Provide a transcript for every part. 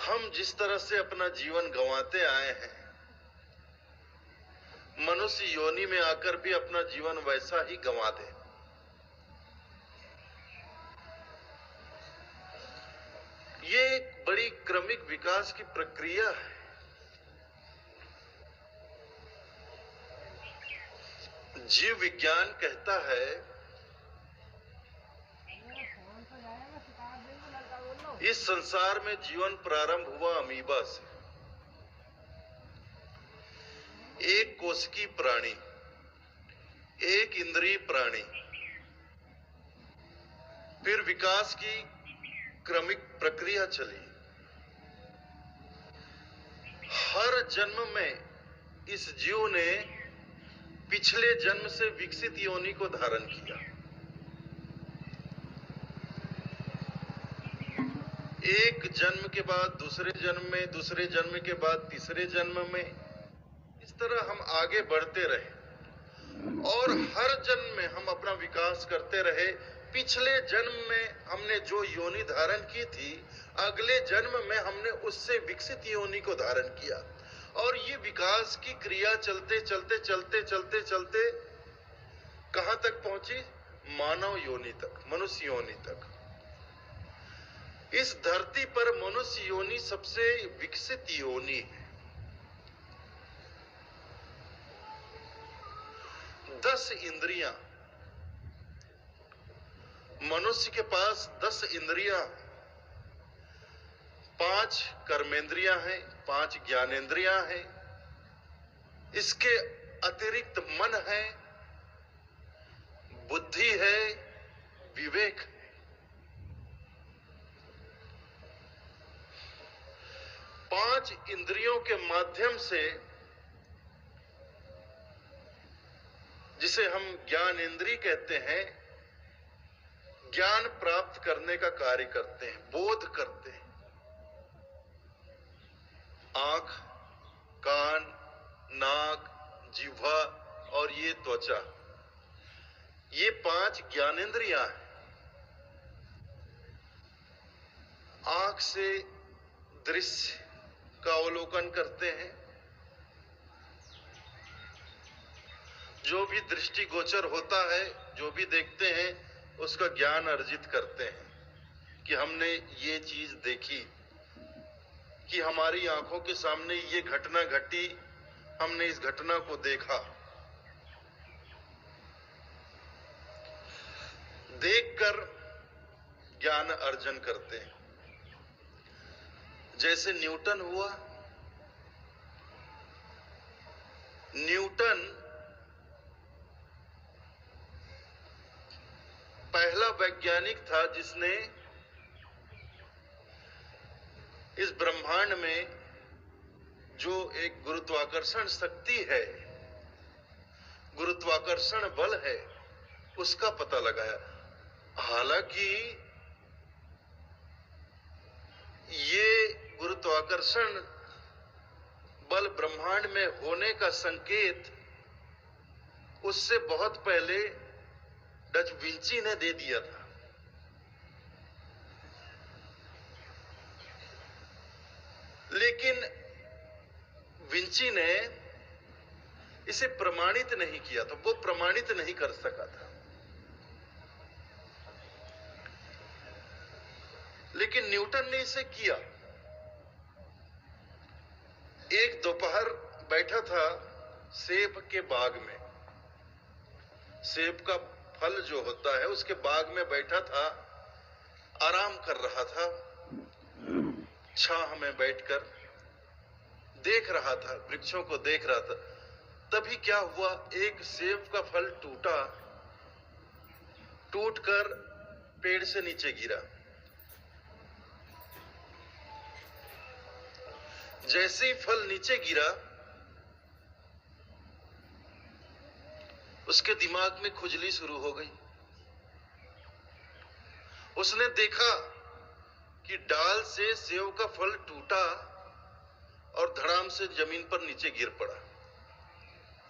हम जिस तरह से अपना जीवन गंवाते आए हैं, मनुष्य योनि में आकर भी अपना जीवन वैसा ही गंवा दे। ये एक बड़ी क्रमिक विकास की प्रक्रिया है। जीव विज्ञान कहता है इस संसार में जीवन प्रारंभ हुआ अमीबा से, एक कोशिकी प्राणी, एक इंद्रिय प्राणी। फिर विकास की क्रमिक प्रक्रिया चली। हर जन्म में इस जीव ने पिछले जन्म से विकसित योनि को धारण किया। एक जन्म के बाद दूसरे जन्म में, दूसरे जन्म के बाद तीसरे जन्म में, इस तरह हम आगे बढ़ते रहे और हर जन्म में हम अपना विकास करते रहे। पिछले जन्म में हमने जो योनि धारण की थी, अगले जन्म में हमने उससे विकसित योनि को धारण किया और ये विकास की क्रिया चलते चलते चलते चलते चलते कहां तक पहुंची? मानव योनि तक, मनुष्य योनि तक। इस धरती पर मनुष्य योनि सबसे विकसित योनि है। 10 इंद्रियां, मनुष्य के पास 10 इंद्रियां, 5 कर्मेंद्रियां हैं, 5 ज्ञानेंद्रियां हैं। इसके अतिरिक्त मन है, बुद्धि है, विवेक है। पांच इंद्रियों के माध्यम से, जिसे हम ज्ञान इंद्रिय कहते हैं, ज्ञान प्राप्त करने का कार्य करते हैं, बोध करते हैं। आंख, कान, नाक, जिह्वा और ये त्वचा, ये 5 ज्ञानेंद्रियां हैं। आंख से दृश्य का अवलोकन करते हैं, जो भी दृष्टिगोचर होता है, जो भी देखते हैं, उसका ज्ञान अर्जित करते हैं कि हमने ये चीज देखी, कि हमारी आंखों के सामने ये घटना घटी, हमने इस घटना को देखा। देखकर ज्ञान अर्जन करते हैं। जैसे न्यूटन हुआ, न्यूटन पहला वैज्ञानिक था जिसने इस ब्रह्मांड में जो एक गुरुत्वाकर्षण शक्ति है, गुरुत्वाकर्षण बल है, उसका पता लगाया। हालांकि ये गुरुत्वाकर्षण बल ब्रह्मांड में होने का संकेत उससे बहुत पहले डच विंची ने दे दिया था। लेकिन विंची ने इसे प्रमाणित नहीं किया था, वो प्रमाणित नहीं कर सका था। लेकिन न्यूटन ने इसे किया। एक दोपहर बैठा था सेब के बाग में, सेब का फल जो होता है उसके बाग में बैठा था, आराम कर रहा था, छांव में बैठकर देख रहा था, वृक्षों को देख रहा था। तभी क्या हुआ, एक सेब का फल टूटा, टूटकर पेड़ से नीचे गिरा। जैसे ही फल नीचे गिरा, उसके दिमाग में खुजली शुरू हो गई। उसने देखा कि डाल से सेब का फल टूटा और धड़ाम से जमीन पर नीचे गिर पड़ा।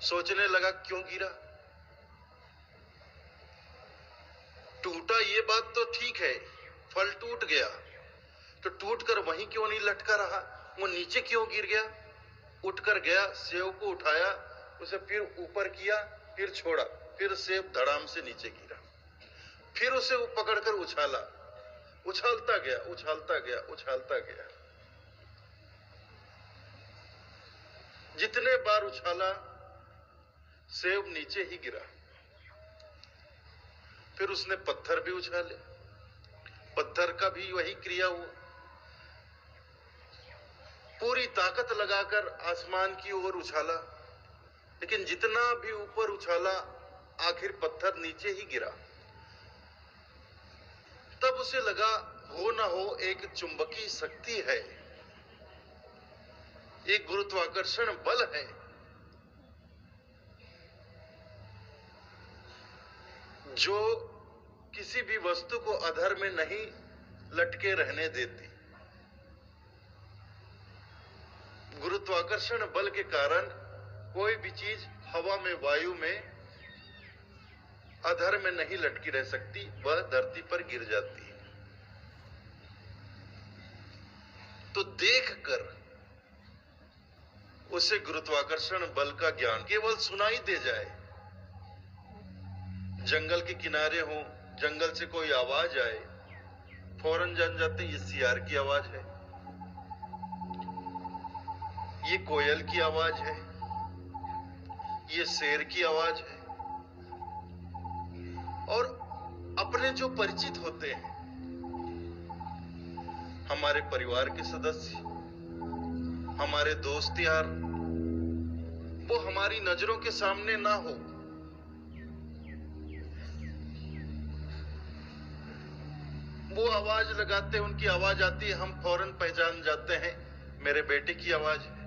सोचने लगा क्यों गिरा। टूटा ये बात तो ठीक है, फल टूट गया, तो टूटकर वहीं क्यों नहीं लटका रहा, वो नीचे क्यों गिर गया? उठकर गया, सेब को उठाया, उसे फिर ऊपर किया, फिर छोड़ा, फिर सेब धड़ाम से नीचे गिरा, फिर उसे पकड़कर उछाला, उछालता गया, उछालता गया, उछालता गया। जितने बार उछाला सेब नीचे ही गिरा। फिर उसने पत्थर भी उछाले, पत्थर का भी वही क्रिया हुआ। पूरी ताकत लगाकर आसमान की ओर उछाला, लेकिन जितना भी ऊपर उछाला आखिर पत्थर नीचे ही गिरा। तब उसे लगा हो ना हो एक चुंबकीय शक्ति है, एक गुरुत्वाकर्षण बल है, जो किसी भी वस्तु को अधर में नहीं लटके रहने देती। गुरुत्वाकर्षण बल के कारण कोई भी चीज हवा में, वायु में अधर में नहीं लटकी रह सकती, वह धरती पर गिर जाती है। तो देखकर उसे गुरुत्वाकर्षण बल का ज्ञान केवल सुनाई दे जाए, जंगल के किनारे हो, जंगल से कोई आवाज आए, फौरन जान जाते ये सियार की आवाज है, ये कोयल की आवाज है, ये शेर की आवाज है। और अपने जो परिचित होते हैं, हमारे परिवार के सदस्य, हमारे दोस्त यार, वो हमारी नजरों के सामने ना हो, वो आवाज लगाते, उनकी आवाज आती है, हम फौरन पहचान जाते हैं, मेरे बेटे की आवाज है,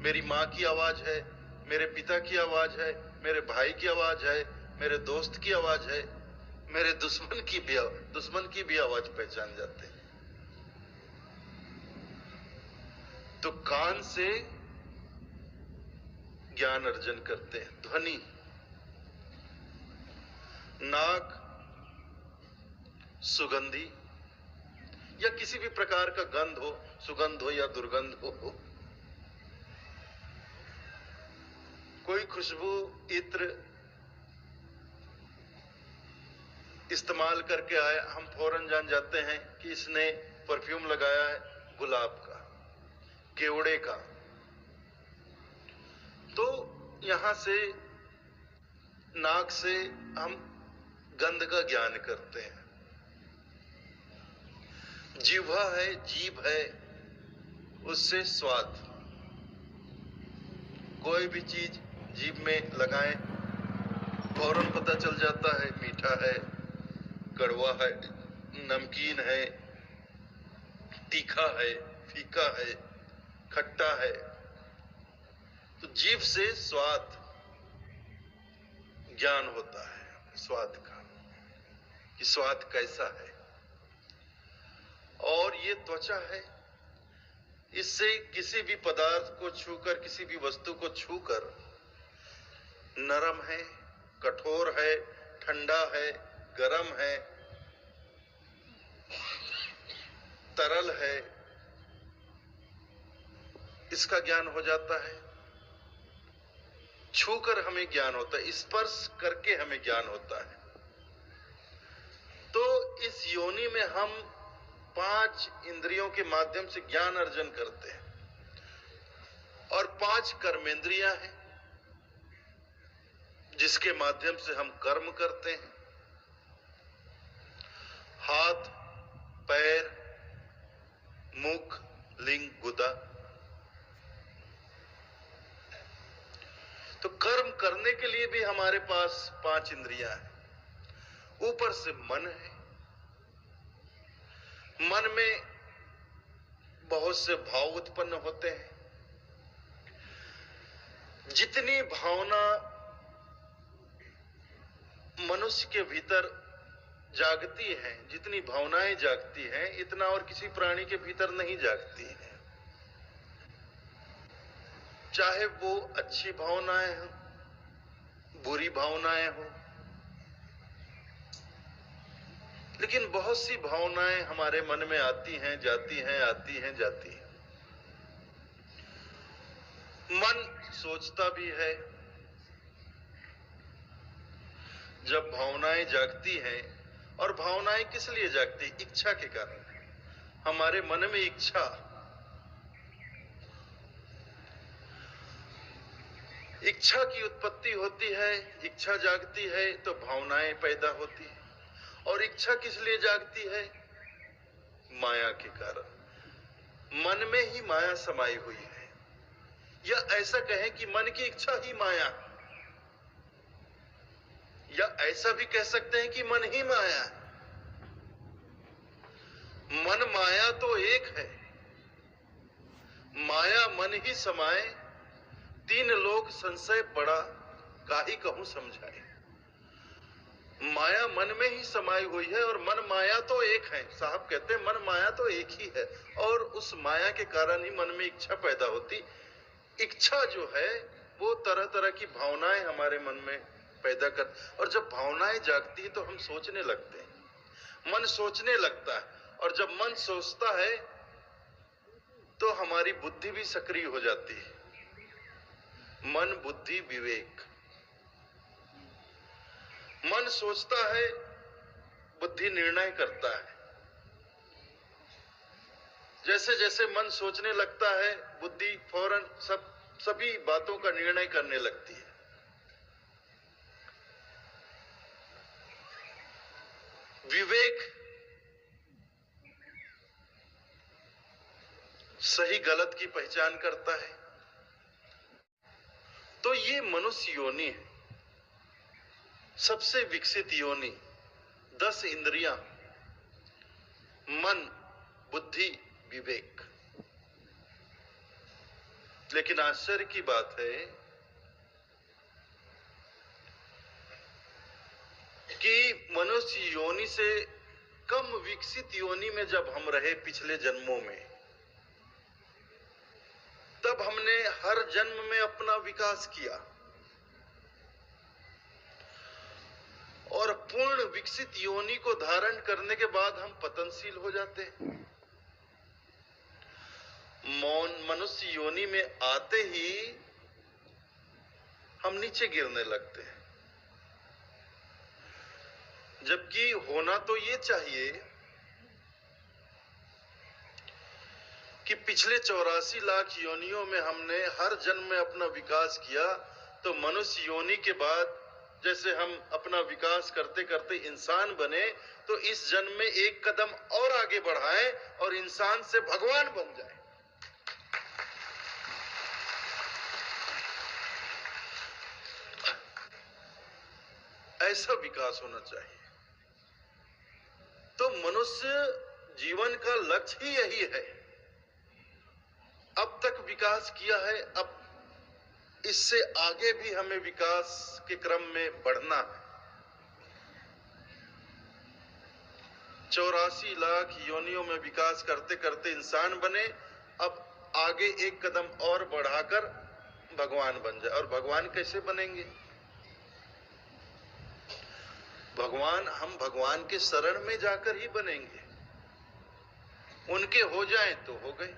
मेरी माँ की आवाज है, मेरे पिता की आवाज है, मेरे भाई की आवाज है, मेरे दोस्त की आवाज है, मेरे दुश्मन की भी आवाज पहचान जाते हैं। तो कान से ज्ञान अर्जन करते हैं, ध्वनि। नाक सुगंधी या किसी भी प्रकार का गंध हो, सुगंध हो या दुर्गंध हो, कोई खुशबू, इत्र इस्तेमाल करके आए, हम फौरन जान जाते हैं कि इसने परफ्यूम लगाया है गुलाब का, केवड़े का। तो यहां से, नाक से हम गंध का ज्ञान करते हैं। जिह्वा है, जीभ है, उससे स्वाद। कोई भी चीज जीभ में लगाएं, फौरन पता चल जाता है मीठा है, कड़वा है, नमकीन है, तीखा है, फीका है, खट्टा है। तो जीभ से स्वाद ज्ञान होता है, स्वाद का, कि स्वाद कैसा है। और ये त्वचा है, इससे किसी भी पदार्थ को छूकर, किसी भी वस्तु को छूकर, नरम है, कठोर है, ठंडा है, गरम है, तरल है, इसका ज्ञान हो जाता है। छूकर हमें ज्ञान होता है, स्पर्श करके हमें ज्ञान होता है। तो इस योनि में हम 5 इंद्रियों के माध्यम से ज्ञान अर्जन करते हैं, और 5 कर्मेंद्रियां हैं जिसके माध्यम से हम कर्म करते हैं। हाथ, पैर, मुख, लिंग, गुदा। तो कर्म करने के लिए भी हमारे पास 5 इंद्रियां हैं। ऊपर से मन है, मन में बहुत से भाव उत्पन्न होते हैं। जितनी भावना मनुष्य के भीतर जागती हैं, जितनी भावनाएं जागती हैं, इतना और किसी प्राणी के भीतर नहीं जागती हैं। चाहे वो अच्छी भावनाएं हो, बुरी भावनाएं हो, लेकिन बहुत सी भावनाएं हमारे मन में आती हैं, जाती हैं, आती हैं, जाती हैं। मन सोचता भी है। जब भावनाएं जागती हैं, और भावनाएं किस लिए जागती? इच्छा के कारण। हमारे मन में इच्छा की उत्पत्ति होती है, इच्छा जागती है तो भावनाएं पैदा होती है। और इच्छा किस लिए जागती है? माया के कारण। मन में ही माया समाई हुई है, या ऐसा कहें कि मन की इच्छा ही माया, या ऐसा भी कह सकते हैं कि मन ही माया है। मन माया तो एक है। माया मन ही समाए, तीन लोग संशय बड़ा, काहे कहूं समझाए। माया मन में ही समाई हुई है, और मन माया तो एक है। साहब कहते हैं मन माया तो एक ही है, और उस माया के कारण ही मन में इच्छा पैदा होती। इच्छा जो है वो तरह तरह की भावनाएं हमारे मन में पैदा कर, और जब भावनाएं जागती है तो हम सोचने लगते हैं, मन सोचने लगता है। और जब मन सोचता है तो हमारी बुद्धि भी सक्रिय हो जाती है। मन, बुद्धि, विवेक। मन सोचता है, बुद्धि निर्णय करता है। जैसे जैसे मन सोचने लगता है, बुद्धि फौरन सभी बातों का निर्णय करने लगती है। विवेक सही गलत की पहचान करता है। तो ये मनुष्य योनि है, सबसे विकसित योनि। 10 इंद्रियां, मन, बुद्धि, विवेक। लेकिन आश्चर्य की बात है कि मनुष्य योनि से कम विकसित योनि में जब हम रहे पिछले जन्मों में, तब हमने हर जन्म में अपना विकास किया, और पूर्ण विकसित योनि को धारण करने के बाद हम पतनशील हो जाते हैं। मनुष्य योनि में आते ही हम नीचे गिरने लगते हैं। जबकि होना तो ये चाहिए कि पिछले 84 लाख योनियों में हमने हर जन्म में अपना विकास किया, तो मनुष्य योनि के बाद जैसे हम अपना विकास करते करते इंसान बने, तो इस जन्म में एक कदम और आगे बढ़ाएं और इंसान से भगवान बन जाए। ऐसा विकास होना चाहिए। तो मनुष्य जीवन का लक्ष्य ही यही है। अब तक विकास किया है, अब इससे आगे भी हमें विकास के क्रम में बढ़ना है। 84 लाख योनियों में विकास करते करते इंसान बने, अब आगे एक कदम और बढ़ाकर भगवान बन जाए। और भगवान कैसे बनेंगे? भगवान हम भगवान के शरण में जाकर ही बनेंगे। उनके हो जाएं तो हो गए।